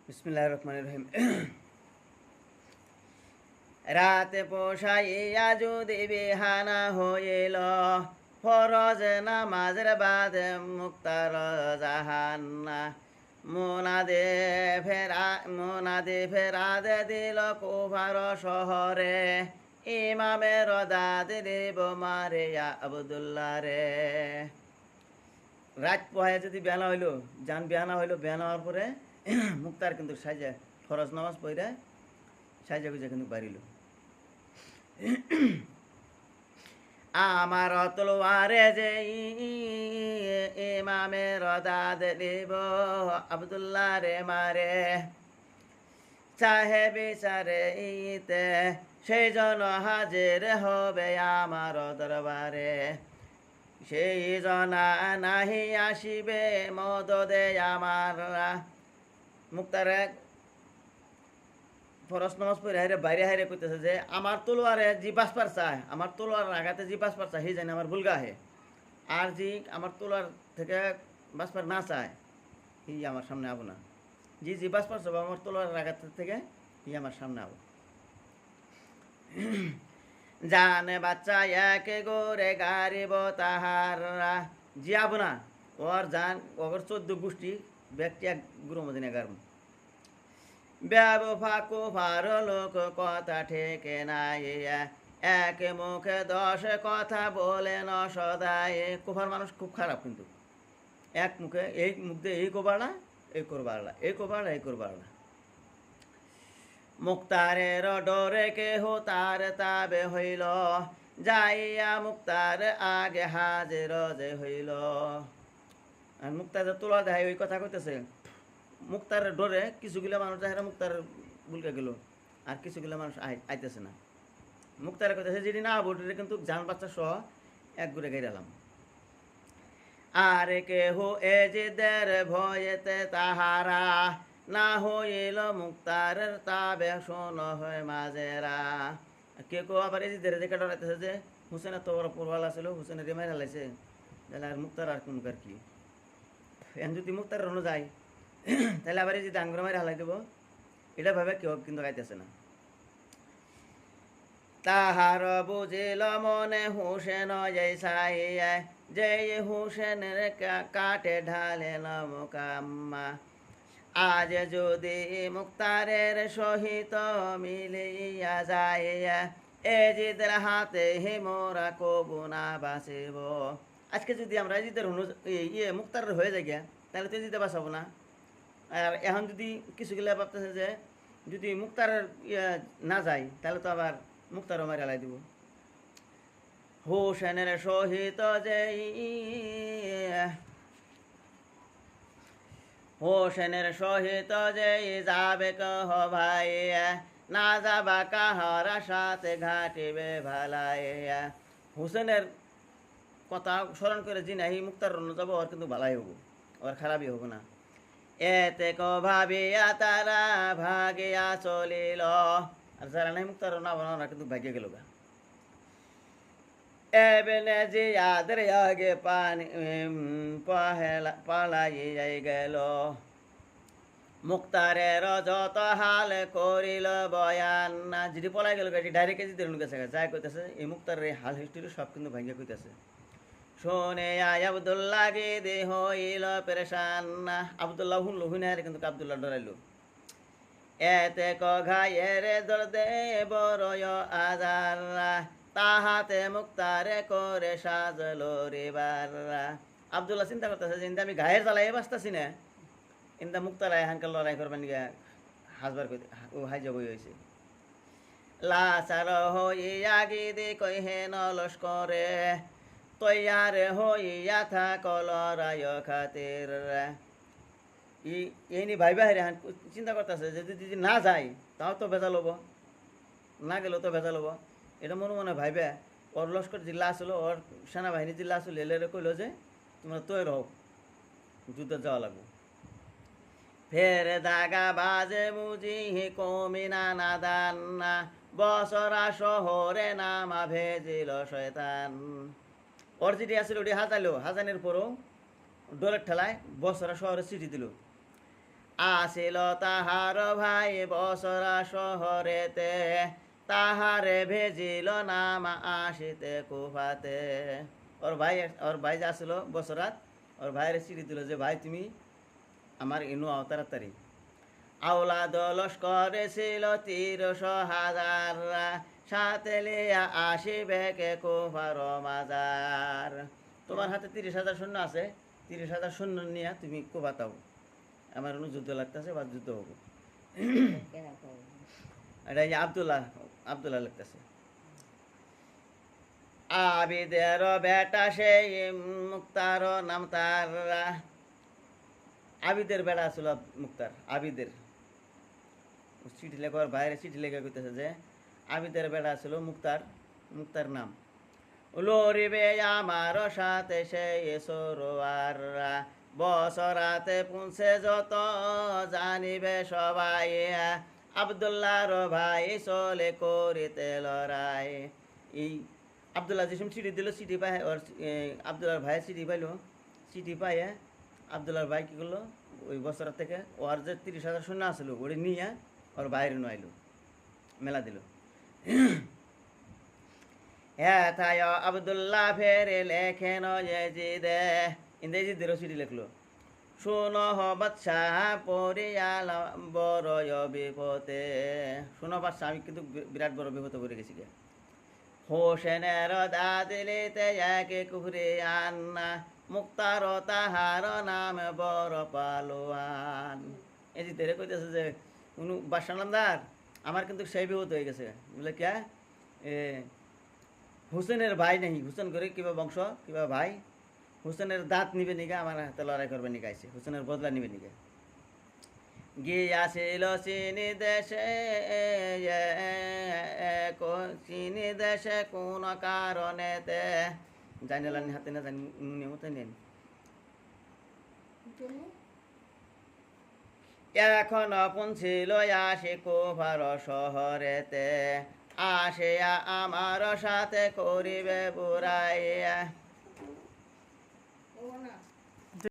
বিসমিল্লাহির রহমানির রহিম। রাতে পোষাইয়া যদি বিহানা হইল, ফরজ নামাজের বাদে মুক্তার জাহান্না। মোনাদে ফেরাদে দিল কুফার শহরে, ইমামের দাদ দেব মারিয়া আবদুল্লাহ রে। রাত পোহায় যদি বেলা হইলো, যান বেহানা হইলো, বেহানা হওয়ার পরে মুক্তার কিন্তু সাজা ফরজ নামাজ পড়ে সাজা গুজা কিন্তু বাড়িল। আমার তলোয়ারে যে ইমামের দাদ দেব আবদুল্লাহ রে মারে, চাহে বিচারে ইতে সেই জন হাজির হবে আমার দরবারে। সেই জনা নাহি আসিবে মদদে আমার। মুক্তারে ফরজ নামাজ পড়ে হাইরে বাইরে হাইরে কইতেছে যে আমার তলোয়ারে জি বাসপার চায়, আমার তলোয়ার আঘাতে জি বাসপার চায় সেই জানি আমার ভুলগা হে। আর জি আমার তলোয়ার থেকে বাসপার না চায় ই আমার সামনে আবো না। জি জি বাসপার চাবো আমার তলোয়ার আঘাত থেকে ই আমার সামনে আবো। জানে বাচ্চা এক গোরে গারিব তাহারা জি আবো না। ওর জান ওর 14 গোষ্ঠী ব্যক্তি এক গুরু মদিনে গারম। ব্যবফা কুফার লোক কথা ঠেকে নাই, এক মুখে 10 কথা বলে ন সদায়। কুফার মানুষ খুব খারাপ, কিন্তু এক মুখে এই মুখ দিয়ে এই কোবাড়া এই করবাড়া এই কোবাড়া এই করবাড়া। মুক্তারের ডরে কেহ তার তাবে হইল, যাইয়া মুক্তার আগে হাজির যে হইল। আর মুক্তার তোলা দেয় ওই কথা কইতেছে। মুক্তার ডরে কিছুগুলো মানুষ যাহারা মুক্তার বুলকে গেল, আর কিছুগুলো মানুষ আইতেছে না। মুক্তারে কইতেছে যেটি না বটে কিন্তু জান বাচ্চা সহ এক ঘুরে গাইলাম। আর কেহ এ জিদের ভয়েতে তাহারা, না হইল মুক্তারের তাবে শোন হয় মাজেরা। কে কেউ আবার এই জিদের দেখে ডরাইতেছে যে হুসেন এত বড় পূর্বাল আছিল, হুসেনের রেমাই হালাইছে, তাহলে আর মুক্তার আর কোন কার কি। এখন যদি মুক্তার রনো যায় তাহলে আবার এই যে ডাঙ্গর মারি হালাই দেবো, এটা ভাবে কেউ কিন্তু গাইতেছে না। তাহার বুঝিল মনে হুসেন যাইসাইয়া, যে হুসেনের কাটে ঢালে মোকাম্মা। আজ যদি মুক্তারের সহিত মিলিয়া যাইয়া, এ জিদের হাতে মোরা কবু না বাঁচিব। আজকে যদি আমরা জিদের মুক্তারের হয়ে যাই গিয়া, তাহলে তো জিতে বাঁচাবো না। আর এখন যদি কিছুগুলা ভাবতেছে যে যদি মুক্তারের না যায় তাহলে তো আবার মুক্তারও মারি হালাই দিব। হুসেনের সহিত যে হোসেনের সহিত যে যাবে কহ ভাই, না যাবা কাহারা সাথে ঘাটিবে ভালাইয়া। হুসেনের কথা স্মরণ করে জি নাহি মুক্তার রন্ন যাবো, ওর কিন্তু ভালাই হবো, ওর খারাপই হবো না। এতে ভাবিয়া তারা ভাগিয়া চলিল। আর যারা নাই মুক্তার না বানা কিন্তু ভাগিয়া গেল গা। এবেনে যে আদের আগে পানি পালাই গেল। মুক্তারের যত হাল করিল বয়ান, না যদি পলাই গেল গাড়ি ডাইরেক্ট যদি গেছে যাই কইতেছে এই মুক্তারের হাল হিস্ট্রি সব কিন্তু ভাঙ্গিয়া কইতেছে। শোনে আবদুল্লাহ গে দে হইল পেরেশান, আবদুল্লাহ হুনলো হুইনারে কিন্তু আবদুল্লাহ ডরাইল। এতে ঘাইয়ের দে বড় আজার, তাহাতে মুক্তারে করে সাজলো রেবাররা। আবদুল্লাহ চিন্তা করতেছে যে আমি ঘায়ের জ্বালাই বাঁচতেছি না, ইন্দা মুক্তার হানকাল লড়াই করবেন গিয়া হাজবার ও হাইজা বই হয়েছে। লাচার হইয়া গিদি কহেন লস্করে, তৈয়ার হইয়া থাকল রায় খাতির। এই নি ভাই বাহিরে চিন্তা করতেছে যে যদি না যায় তাও তো ভেজাল হবো, না গেলেও তো ভেজাল হবো। এটা মনে মনে ভাইবে ওর লস্কর জিল্লা আসলো, ওর সেনাবাহিনী জিল্লা আসলো, এলে কইলো যে তোমরা তৈরি হও, যুদ্ধে যাওয়া লাগবো। ফের দাগা বাজে বুঝি কমিনা নাদান, বছরা শহরে নামা ভেজিল শয়তান। ওর চিঠি আসছিল ওটি হাজাইলো, হাজানের পরও ডোলের ঠেলায় বছরা শহরে চিঠি দিল। আসিল তাহার ভাই বসরা শহরেতে, তাহারে ভেজিল নাম আসিতে কুফাতে। ওর ভাই যে আসলো বসরাত, ওর ভাইয়ের চিঠি দিল যে ভাই তুমি আমার ইনু আও তাড়াতাড়ি। আওলাদ লস্করে ছিল ৩০০,০০০, সাথে লিয়া আসিবে কে কুফার মাজার। তোমার হাতে ৩০,০০০ সৈন্য আছে, ৩০,০০০ সৈন্য নিয়ে তুমি কুফাতাও, আমার অনু যুদ্ধ লাগতেছে বা যুদ্ধ হবো। এটা এই আবদুল্লাহ লাগতেছে। আবিদের বেটা সেই মুক্তার নাম তার, আবিদের বেটা ছিল মুক্তার। আবিদের চিঠি লেখার বাইরে চিঠি লেখা করতেছে যে আবিদের বেটা ছিল মুক্তার নাম। লড়িবে আমার সাথে সেই সরোয়ার, বসরাতে পুঁছে যত জানিবে সবাই, আবদুল্লাহর ভাই চলে করিতে লড়াই। এই আবদুল্লাহ যে চিঠি দিল, চিঠি পাই ওর আবদুল্লাহর ভাই চিঠি পাইল, চিঠি পাইয়ে আবদুল্লাহর ভাই কী করলো, ওই বছর থেকে ওর যে ৩০,০০০ সৈন্য আসলো ওরে নিয়ে ওর বাইরে নাইলো, মেলা দিল। হ্যাঁ তাই আবদুল্লাহ ফেরে লেখেন ইয়েজিদে, ইংরেজিদেরও চিঠি লিখলো, শুনো বাদশাহ পরিয়াল বড় বিপদে। শুনো বাদশাহ আমি কিন্তু বিরাট বড় বিপদে পড়ে গেছি গে। হোসেনের দাদিলিতে একে কুহরে আন্না, মুক্তার তাহার নাম বড় পালোয়ান। এই যে তেরে কইতেছে যে কোনো বাদশাহ নামদার আমার কিন্তু সেই বিপদ হয়ে গেছে, বলে কে হুসেনের ভাই নেই, হুসেন করে কিবা বংশ কিবা ভাই, হুসেনের দাঁত নিবে নিকা, আমার হাতে লড়াই করবে নিকা, আইছে হুসেনের বদলা নিবে নিকা। গিয়াছিল চিনি দেশে কোন কারণেতে, জানিলাম হাতে না জানি নিয়মতে নেন। এখন পৌঁছিল আসে কুফার শহরেতে, আসিয়া আমার সাথে করিবে বুড়াইয়া।